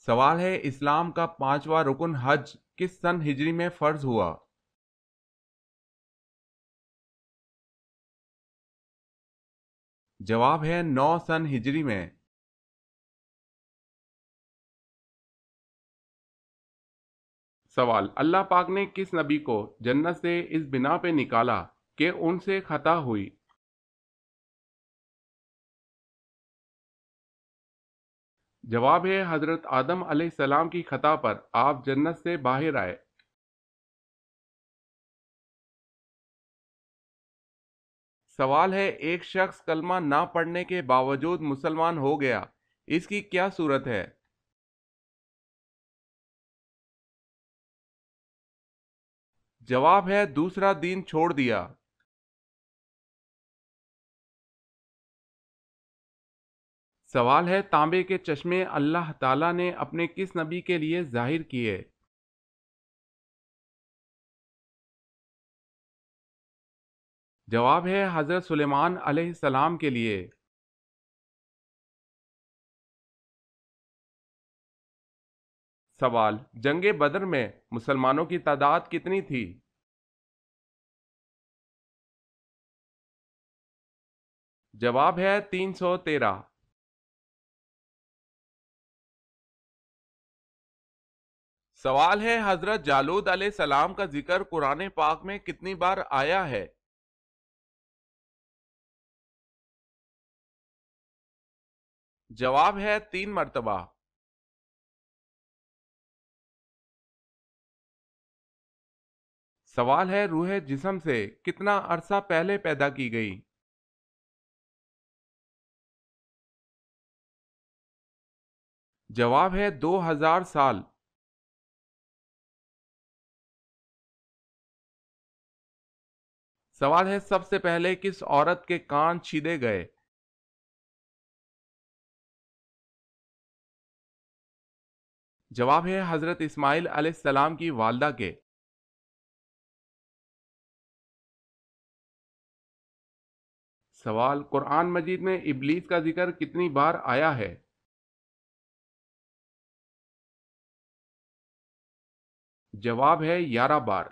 سوال ہے اسلام کا پانچواں رکن حج کس سن ہجری میں فرض ہوا؟ جواب ہے 9 سن ہجری میں۔ سوال، اللہ پاک نے کس نبی کو جنت سے اس بنا پہ نکالا کہ ان سے خطا ہوئی؟ جواب ہے حضرت آدم علیہ السلام کی خطا پر آپ جنت سے باہر آئے۔ سوال ہے ایک شخص کلمہ نہ پڑھنے کے باوجود مسلمان ہو گیا، اس کی کیا صورت ہے؟ جواب ہے دوسرا دین چھوڑ دیا۔ سوال ہے تانبے کے چشمے اللہ تعالیٰ نے اپنے کس نبی کے لیے ظاہر کیے؟ جواب ہے حضرت سلیمان علیہ السلام کے لیے۔ سوال، جنگ بدر میں مسلمانوں کی تعداد کتنی تھی؟ جواب ہے 313۔ سوال ہے حضرت جالود علیہ السلام کا ذکر قرآن پاک میں کتنی بار آیا ہے؟ جواب ہے 3 مرتبہ۔ سوال ہے روح جسم سے کتنا عرصہ پہلے پیدا کی گئی؟ جواب ہے 2000 سال۔ سوال ہے سب سے پہلے کس عورت کے کان چھیدے گئے؟ جواب ہے حضرت اسماعیل علیہ السلام کی والدہ کے۔ سوال، قرآن مجید میں ابلیس کا ذکر کتنی بار آیا ہے؟ جواب ہے 11 بار۔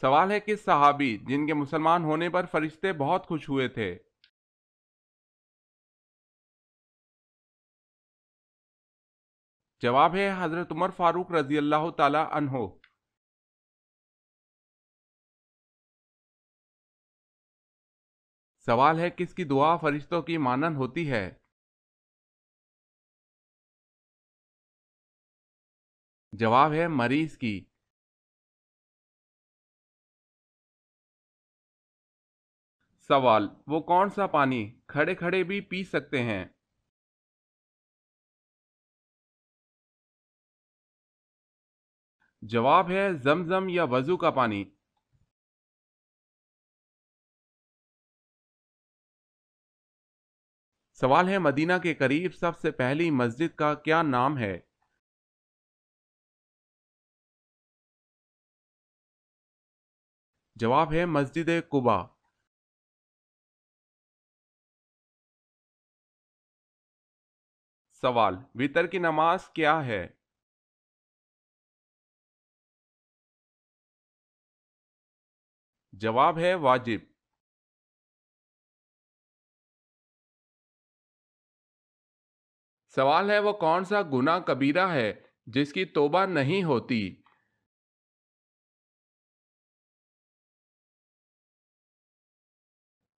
سوال ہے کس صحابی جن کے مسلمان ہونے پر فرشتے بہت خوش ہوئے تھے؟ جواب ہے حضرت عمر فاروق رضی اللہ تعالی عنہ۔ سوال ہے کس کی دعا فرشتوں کی مانند ہوتی ہے؟ جواب ہے مریض کی۔ سوال، وہ کون سا پانی کھڑے کھڑے بھی پی سکتے ہیں؟ جواب ہے زمزم یا وضو کا پانی۔ سوال ہے مدینہ کے قریب سب سے پہلی مسجد کا کیا نام ہے؟ جواب ہے مسجد قباء۔ سوال، وتر کی نماز کیا ہے؟ جواب ہے واجب۔ سوال ہے وہ کون سا گناہ کبیرہ ہے جس کی توبہ نہیں ہوتی؟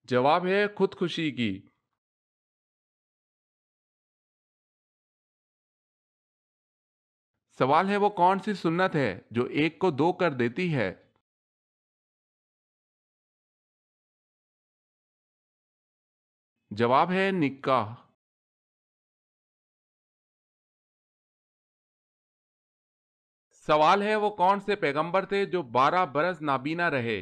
جواب ہے خودکشی کی۔ سوال ہے وہ کون سی سنت ہے جو ایک کو دو کر دیتی ہے؟ جواب ہے نکاح۔ سوال ہے وہ کون سے پیغمبر تھے جو 12 برس نابینا رہے؟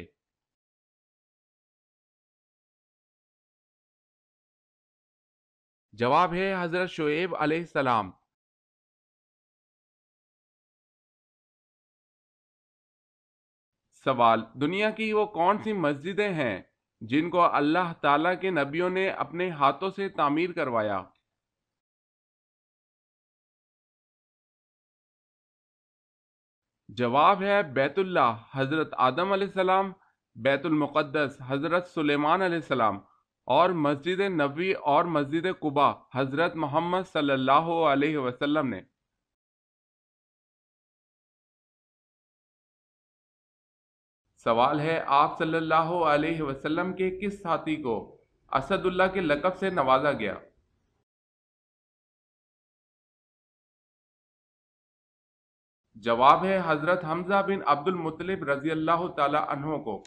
جواب ہے حضرت شعیب علیہ السلام۔ سوال، دنیا کی وہ کون سی مسجدیں ہیں جن کو اللہ تعالیٰ کے نبیوں نے اپنے ہاتھوں سے تعمیر کروایا؟ جواب ہے بیت اللہ حضرت آدم علیہ السلام، بیت المقدس حضرت سلیمان علیہ السلام، اور مسجد نبوی اور مسجد قباء حضرت محمد صلی اللہ علیہ وسلم نے۔ سوال ہے، آپ صلی اللہ علیہ وسلم کے کس ساتھی کو اسد اللہ کے لقب سے نوازا گیا؟ جواب ہے حضرت حمزہ بن عبد المطلب رضی اللہ تعالی عنہ کو۔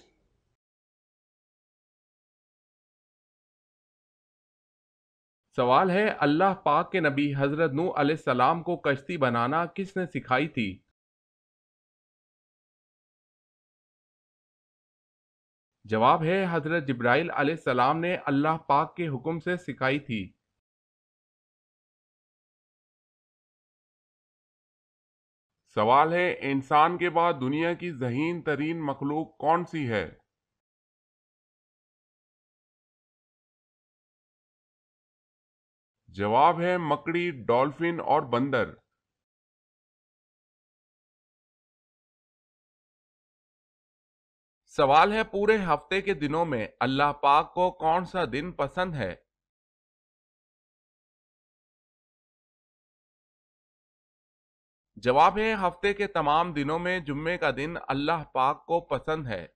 سوال ہے، اللہ پاک کے نبی حضرت نوح علیہ السلام کو کشتی بنانا کس نے سکھائی تھی؟ جواب ہے حضرت جبرائیل علیہ السلام نے اللہ پاک کے حکم سے سکھائی تھی۔ سوال ہے، انسان کے بعد دنیا کی ذہین ترین مخلوق کون سی ہے؟ جواب ہے مکڑی، ڈولفن اور بندر۔ سوال ہے، پورے ہفتے کے دنوں میں اللہ پاک کو کون سا دن پسند ہے؟ جواب ہے ہفتے کے تمام دنوں میں جمعے کا دن اللہ پاک کو پسند ہے۔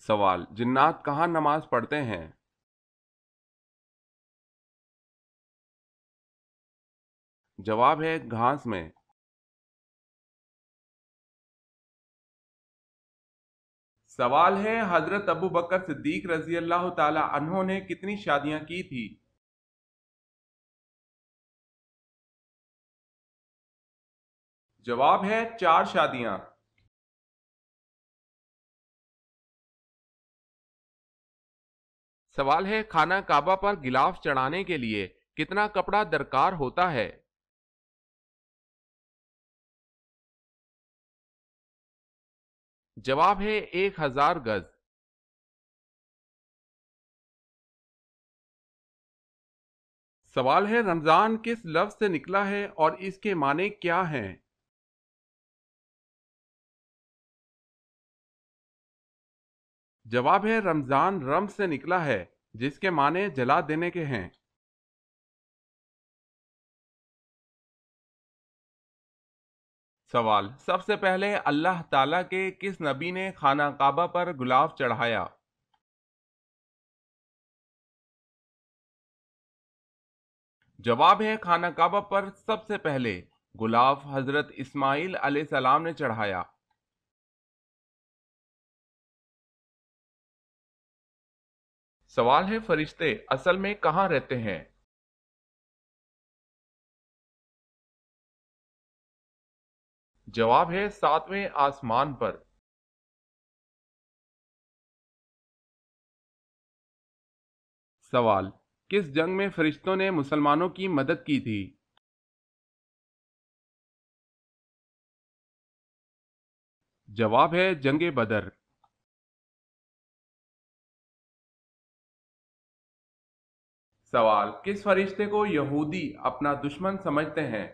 سوال، جنات کہاں نماز پڑھتے ہیں؟ جواب ہے گھاس میں۔ سوال ہے، حضرت ابو بکر صدیق رضی اللہ تعالی عنہ نے کتنی شادیاں کی تھی؟ جواب ہے 4 شادیاں۔ سوال ہے، خانہ کعبہ پر غلاف چڑھانے کے لیے کتنا کپڑا درکار ہوتا ہے؟ جواب ہے 1000 گز۔ سوال ہے، رمضان کس لفظ سے نکلا ہے اور اس کے معنی کیا ہیں؟ جواب ہے رمضان رمز سے نکلا ہے، جس کے معنی جلا دینے کے ہیں۔ سوال، سب سے پہلے اللہ تعالیٰ کے کس نبی نے خانہ کعبہ پر غلاف چڑھایا؟ جواب ہے خانہ کعبہ پر سب سے پہلے غلاف حضرت اسماعیل علیہ السلام نے چڑھایا۔ سوال ہے، فرشتے اصل میں کہاں رہتے ہیں؟ جواب ہے 7ویں آسمان پر۔ سوال، کس جنگ میں فرشتوں نے مسلمانوں کی مدد کی تھی؟ جواب ہے جنگ بدر۔ سوال، کس فرشتے کو یہودی اپنا دشمن سمجھتے ہیں؟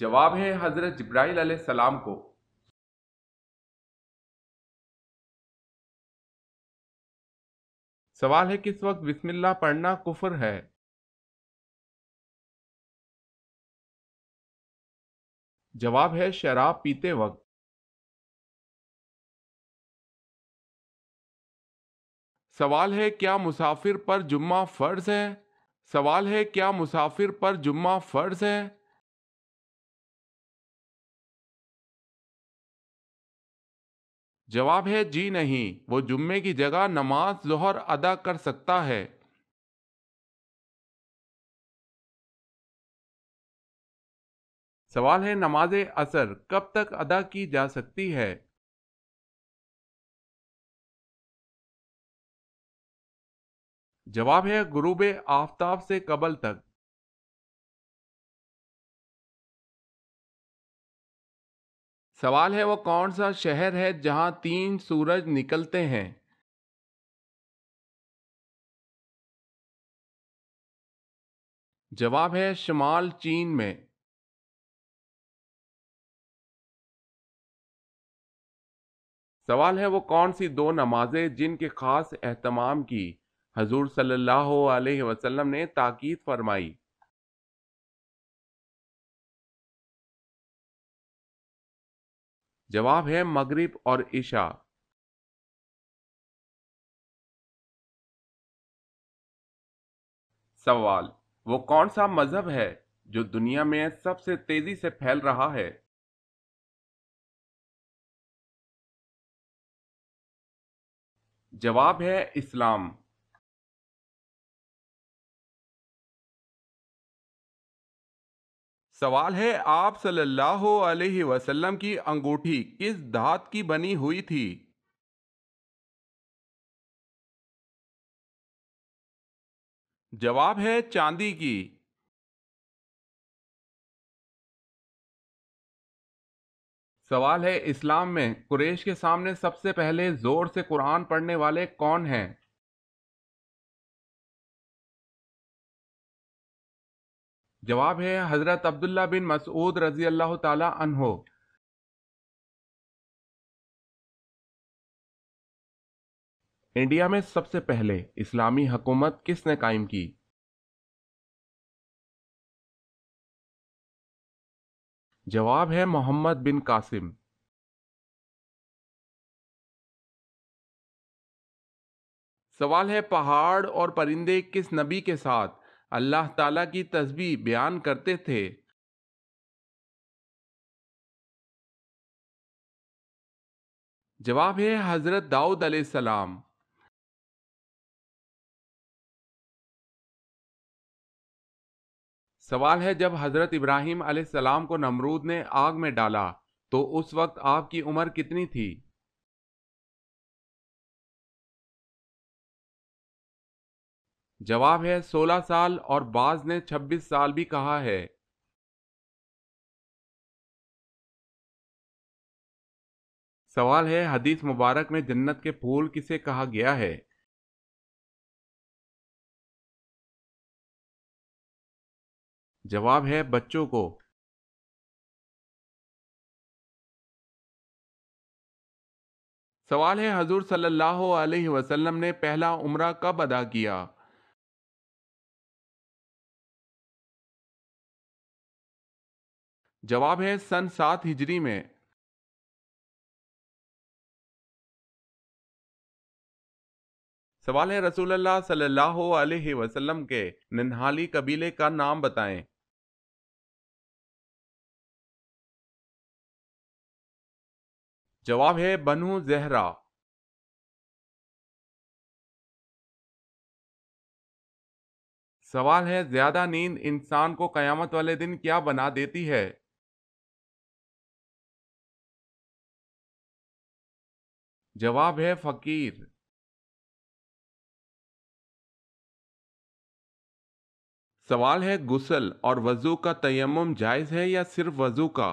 جواب ہے حضرت جبرائیل علیہ السلام کو۔ سوال ہے، کس وقت بسم اللہ پڑھنا کفر ہے؟ جواب ہے شراب پیتے وقت۔ سوال ہے، کیا مسافر پر جمعہ فرض ہے؟ سوال ہے، کیا مسافر پر جمعہ فرض ہے؟ جواب ہے جی نہیں، وہ جمعے کی جگہ نماز ظہر ادا کر سکتا ہے۔ سوال ہے، نماز عصر کب تک ادا کی جا سکتی ہے؟ جواب ہے غروب آفتاب سے قبل تک۔ سوال ہے وہ کون سا شہر ہے جہاں 3 سورج نکلتے ہیں؟ جواب ہے شمال چین میں۔ سوال ہے وہ کون سی 2 نمازیں جن کے خاص اہتمام کی حضور صلی اللہ علیہ وسلم نے تاکید فرمائی؟ جواب ہے مغرب اور عشاء۔ سوال وہ کون سا مذہب ہے جو دنیا میں سب سے تیزی سے پھیل رہا ہے؟ جواب ہے اسلام۔ سوال ہے آپ صلی اللہ علیہ وسلم کی انگوٹھی کس دھات کی بنی ہوئی تھی؟ جواب ہے چاندی کی۔ سوال ہے اسلام میں قریش کے سامنے سب سے پہلے زور سے قرآن پڑھنے والے کون ہیں؟ جواب ہے حضرت عبداللہ بن مسعود رضی اللہ تعالی عنہ۔ انڈیا میں سب سے پہلے اسلامی حکومت کس نے قائم کی؟ جواب ہے محمد بن قاسم۔ سوال ہے پہاڑ اور پرندے کس نبی کے ساتھ اللہ تعالیٰ کی تسبیح بیان کرتے تھے؟ جواب ہے حضرت داؤد علیہ السلام۔ سوال ہے جب حضرت ابراہیم علیہ السلام کو نمرود نے آگ میں ڈالا تو اس وقت آپ کی عمر کتنی تھی؟ جواب ہے 16 سال اور بعض نے 26 سال بھی کہا ہے۔ سوال ہے حدیث مبارک میں جنت کے پھول کسے کہا گیا ہے؟ جواب ہے بچوں کو۔ سوال ہے حضور صلی اللہ علیہ وسلم نے پہلا عمرہ کب ادا کیا؟ جواب ہے سن 7 ہجری میں۔ سوال ہے رسول اللہ صلی اللہ علیہ وسلم کے ننہالی قبیلے کا نام بتائیں۔ جواب ہے بنو زہرہ۔ سوال ہے زیادہ نیند انسان کو قیامت والے دن کیا بنا دیتی ہے؟ جواب ہے فقیر۔ سوال ہے غسل اور وضو کا تیمم جائز ہے یا صرف وضو کا؟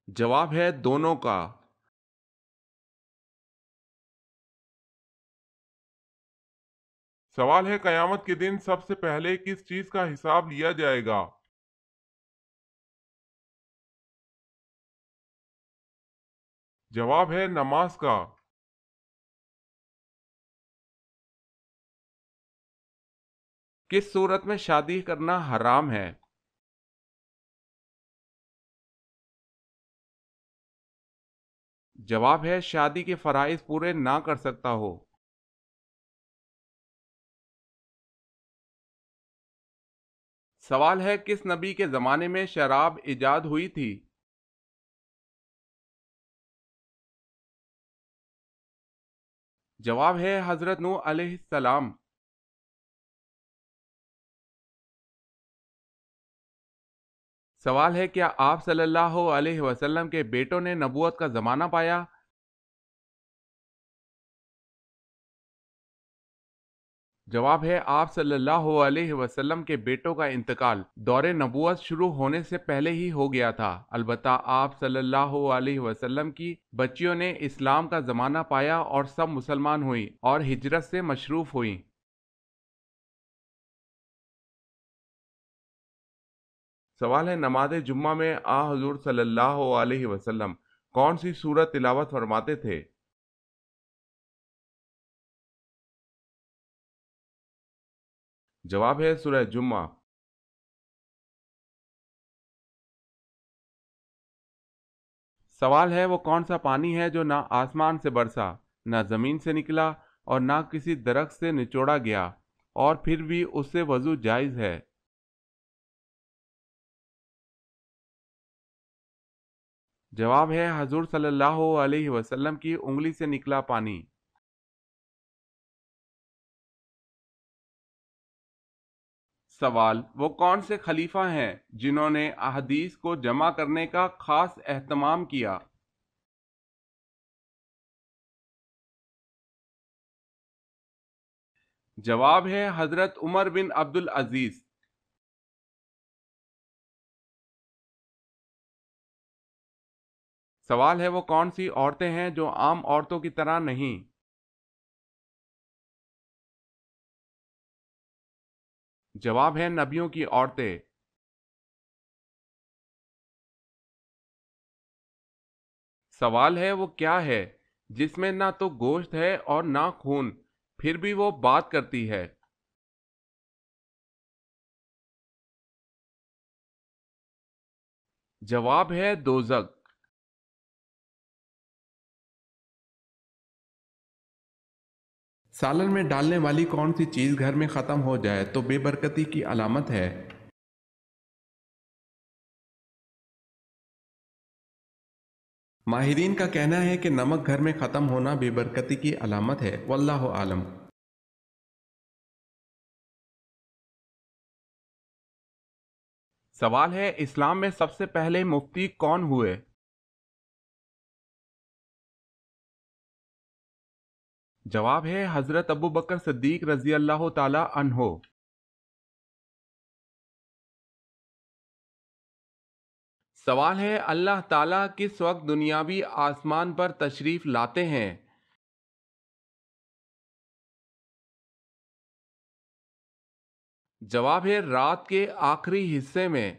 جواب ہے دونوں کا۔ سوال ہے قیامت کے دن سب سے پہلے کس چیز کا حساب لیا جائے گا؟ جواب ہے نماز کا۔ کس صورت میں شادی کرنا حرام ہے؟ جواب ہے شادی کے فرائض پورے نہ کر سکتا ہو۔ سوال ہے کس نبی کے زمانے میں شراب ایجاد ہوئی تھی؟ جواب ہے حضرت نوح علیہ السلام۔ سوال ہے کیا آپ صلی اللہ علیہ وسلم کے بیٹوں نے نبوت کا زمانہ پایا؟ جواب ہے آپ صلی اللہ علیہ وسلم کے بیٹوں کا انتقال دور نبوت شروع ہونے سے پہلے ہی ہو گیا تھا، البتہ آپ صلی اللہ علیہ وسلم کی بچیوں نے اسلام کا زمانہ پایا اور سب مسلمان ہوئیں اور ہجرت سے مشروف ہوئیں۔ سوال ہے نماز جمعہ میں حضور صلی اللہ علیہ وسلم کون سی سورت تلاوت فرماتے تھے؟ جواب ہے سورہ جمعہ۔ سوال ہے وہ کون سا پانی ہے جو نہ آسمان سے برسا، نہ زمین سے نکلا اور نہ کسی درخت سے نچوڑا گیا اور پھر بھی اس سے وضو جائز ہے؟ جواب ہے حضور صلی اللہ علیہ وسلم کی انگلی سے نکلا پانی۔ سوال وہ کون سے خلیفہ ہیں جنہوں نے احادیث کو جمع کرنے کا خاص اہتمام کیا؟ جواب ہے حضرت عمر بن عبد العزیز۔ سوال ہے وہ کون سی عورتیں ہیں جو عام عورتوں کی طرح نہیں؟ جواب ہے نبیوں کی عورتیں۔ سوال ہے وہ کیا ہے جس میں نہ تو گوشت ہے اور نہ خون، پھر بھی وہ بات کرتی ہے؟ جواب ہے دوزخ۔ سالن میں ڈالنے والی کون سی چیز گھر میں ختم ہو جائے تو بے برکتی کی علامت ہے؟ ماہرین کا کہنا ہے کہ نمک گھر میں ختم ہونا بے برکتی کی علامت ہے، واللہ عالم۔ سوال ہے اسلام میں سب سے پہلے مفتی کون ہوئے؟ جواب ہے حضرت ابو بکر صدیق رضی اللہ تعالی عنہ۔ سوال ہے اللہ تعالیٰ کس وقت دنیاوی آسمان پر تشریف لاتے ہیں؟ جواب ہے رات کے آخری حصے میں۔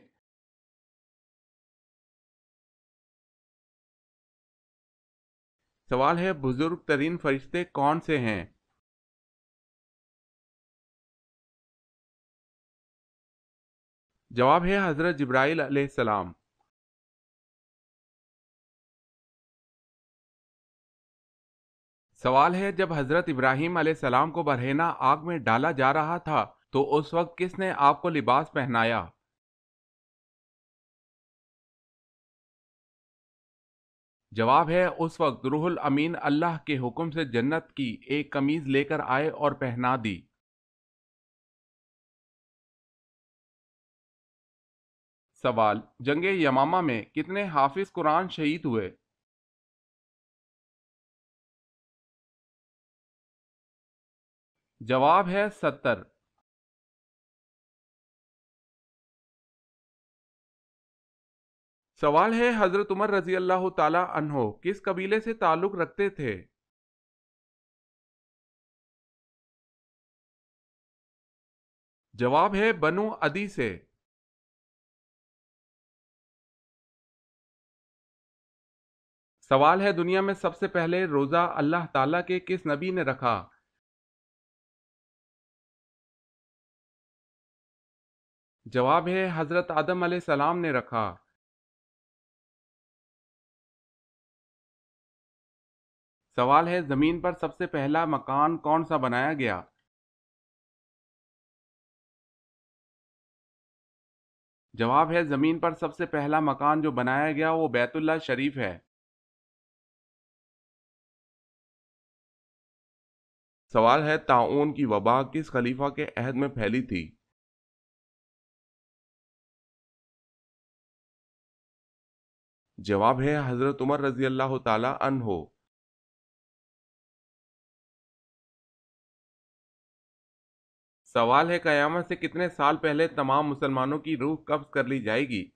سوال ہے بزرگ ترین فرشتے کون سے ہیں؟ جواب ہے حضرت جبرائیل علیہ السلام۔ سوال ہے جب حضرت ابراہیم علیہ السلام کو برہنہ آگ میں ڈالا جا رہا تھا تو اس وقت کس نے آپ کو لباس پہنایا؟ جواب ہے اس وقت روح الامین اللہ کے حکم سے جنت کی ایک قمیض لے کر آئے اور پہنا دی۔ سوال جنگ یمامہ میں کتنے حافظ قرآن شہید ہوئے؟ جواب ہے 70۔ سوال ہے حضرت عمر رضی اللہ تعالی عنہ کس قبیلے سے تعلق رکھتے تھے؟ جواب ہے بنو عدی سے۔ سوال ہے دنیا میں سب سے پہلے روزہ اللہ تعالیٰ کے کس نبی نے رکھا؟ جواب ہے حضرت آدم علیہ السلام نے رکھا۔ سوال ہے زمین پر سب سے پہلا مکان کون سا بنایا گیا؟ جواب ہے زمین پر سب سے پہلا مکان جو بنایا گیا وہ بیت اللہ شریف ہے۔ سوال ہے طاعون کی وبا کس خلیفہ کے عہد میں پھیلی تھی؟ جواب ہے حضرت عمر رضی اللہ تعالی عنہ۔ سوال ہے قیامت سے کتنے سال پہلے تمام مسلمانوں کی روح قبض کر لی جائے گی؟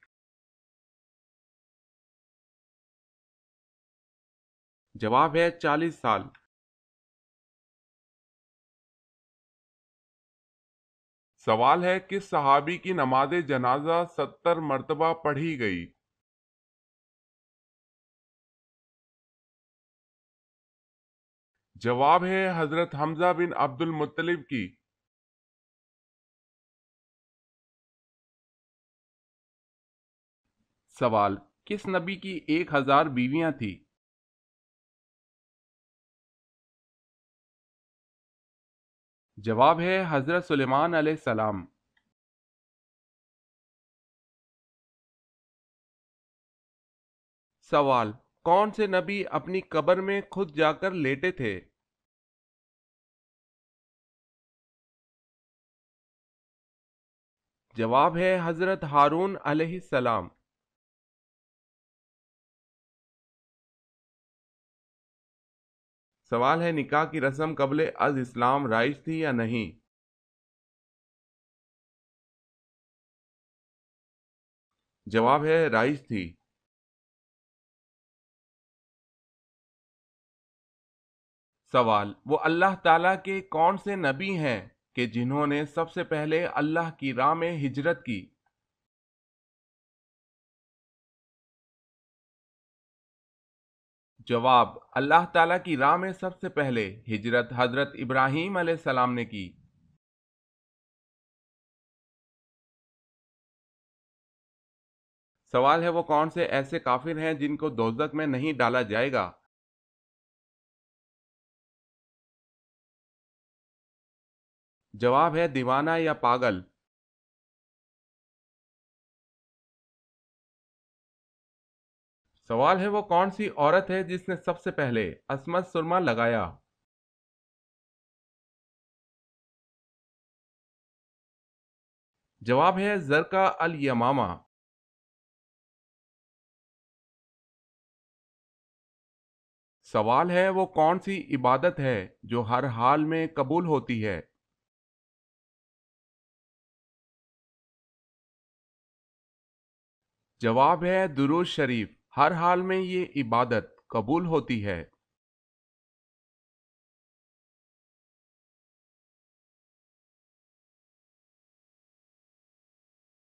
جواب ہے 40 سال۔ سوال ہے کس صحابی کی نماز جنازہ 70 مرتبہ پڑھی گئی؟ جواب ہے حضرت حمزہ بن عبد المطلب کی۔ سوال کس نبی کی 1000 بیویاں تھی؟ جواب ہے حضرت سلیمان علیہ السلام۔ سوال کون سے نبی اپنی قبر میں خود جا کر لیٹے تھے؟ جواب ہے حضرت ہارون علیہ السلام۔ سوال ہے نکاح کی رسم قبل از اسلام رائج تھی یا نہیں؟ جواب ہے رائج تھی۔ سوال وہ اللہ تعالیٰ کے کون سے نبی ہیں کہ جنہوں نے سب سے پہلے اللہ کی راہ میں ہجرت کی؟ جواب اللہ تعالیٰ کی راہ میں سب سے پہلے ہجرت حضرت ابراہیم علیہ السلام نے کی۔ سوال ہے وہ کون سے ایسے کافر ہیں جن کو دوزخ میں نہیں ڈالا جائے گا؟ جواب ہے دیوانہ یا پاگل۔ سوال ہے وہ کون سی عورت ہے جس نے سب سے پہلے عصمت سرما لگایا؟ جواب ہے زرقا الیمامہ۔ سوال ہے وہ کون سی عبادت ہے جو ہر حال میں قبول ہوتی ہے؟ جواب ہے درود شریف، ہر حال میں یہ عبادت قبول ہوتی ہے۔